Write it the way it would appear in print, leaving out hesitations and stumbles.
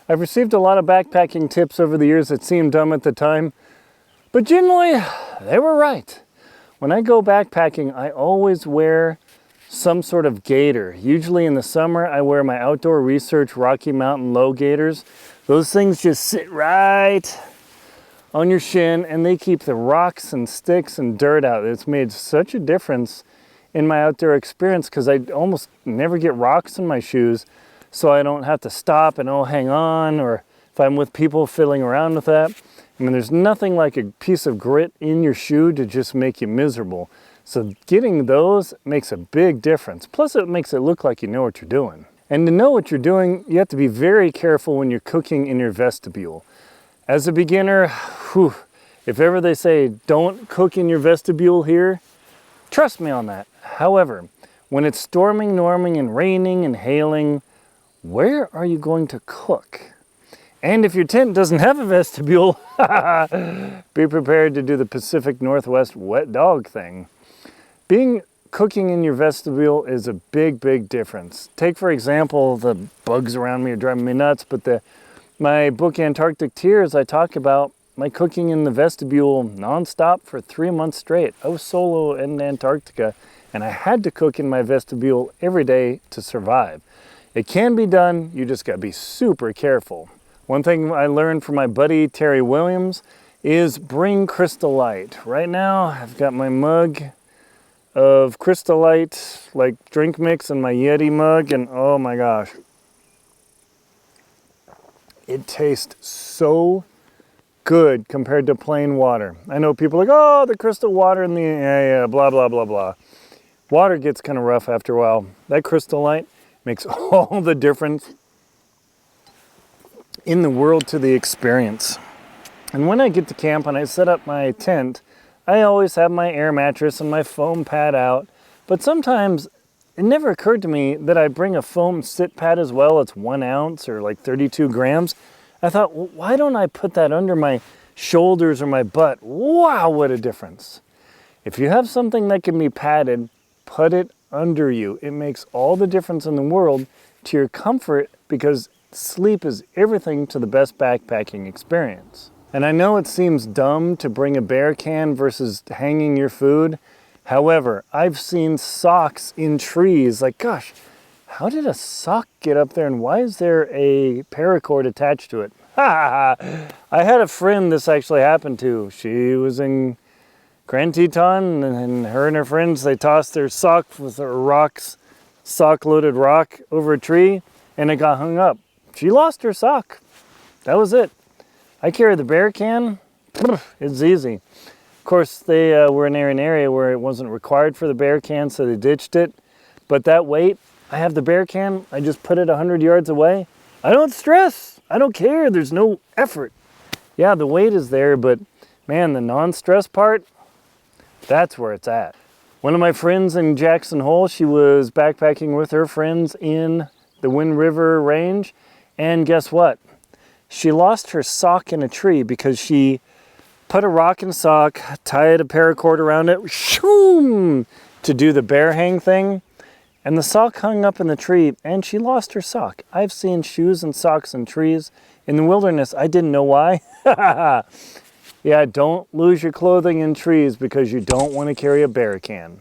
I've received a lot of backpacking tips over the years that seemed dumb at the time, but generally, they were right. When I go backpacking, I always wear some sort of gaiter. Usually in the summer, I wear my Outdoor Research Rocky Mountain Low gaiters. Those things just sit right on your shin and they keep the rocks and sticks and dirt out. It's made such a difference in my outdoor experience because I almost never get rocks in my shoes, so I don't have to stop and hang on, or if I'm with people fiddling around with that. I mean, there's nothing like a piece of grit in your shoe to just make you miserable. So getting those makes a big difference. Plus it makes it look like you know what you're doing. And to know what you're doing, you have to be very careful when you're cooking in your vestibule. As a beginner, if ever they say don't cook in your vestibule here, trust me on that. However, when it's storming, norming, and raining and hailing, where are you going to cook? And if your tent doesn't have a vestibule, be prepared to do the Pacific Northwest wet dog thing. Cooking in your vestibule is a big, big difference. Take, for example, the bugs around me are driving me nuts, but my book Antarctic Tears, I talk about my cooking in the vestibule nonstop for 3 months straight. I was solo in Antarctica, and I had to cook in my vestibule every day to survive. It can be done, you just gotta be super careful. One thing I learned from my buddy Terry Williams is bring Crystal Light. Right now, I've got my mug of Crystal Light, like drink mix, in my Yeti mug, and oh my gosh. It tastes so good compared to plain water. I know people are like, oh, the crystal water and the blah, blah, blah, blah. Water gets kind of rough after a while. That Crystal Light makes all the difference in the world to the experience. And when I get to camp and I set up my tent, I always have my air mattress and my foam pad out, but sometimes it never occurred to me that I bring a foam sit pad as well. It's 1 ounce or like 32 grams. I thought, well, why don't I put that under my shoulders or my butt? Wow, what a difference. If you have something that can be padded, put it under you. It makes all the difference in the world to your comfort, because sleep is everything to the best backpacking experience. And I know it seems dumb to bring a bear can versus hanging your food. However, I've seen socks in trees. Like, gosh, how did a sock get up there and why is there a paracord attached to it? I had a friend this actually happened to. She was in Grand Teton, and her and her friends, they tossed their sock with a sock-loaded rock over a tree, and it got hung up. She lost her sock. That was it. I carry the bear can. It's easy. Of course, they were in an area where it wasn't required for the bear can, so they ditched it. But that weight, I have the bear can, I just put it 100 yards away. I don't stress. I don't care. There's no effort. Yeah, the weight is there, but man, the non-stress part, that's where it's at. One of my friends in Jackson Hole, she was backpacking with her friends in the Wind River Range, and guess what? She lost her sock in a tree because she put a rock in a sock, tied a paracord around it, shoom, to do the bear hang thing, and the sock hung up in the tree, and she lost her sock. I've seen shoes and socks in trees in the wilderness. I didn't know why. Yeah, don't lose your clothing in trees because you don't want to carry a bear can.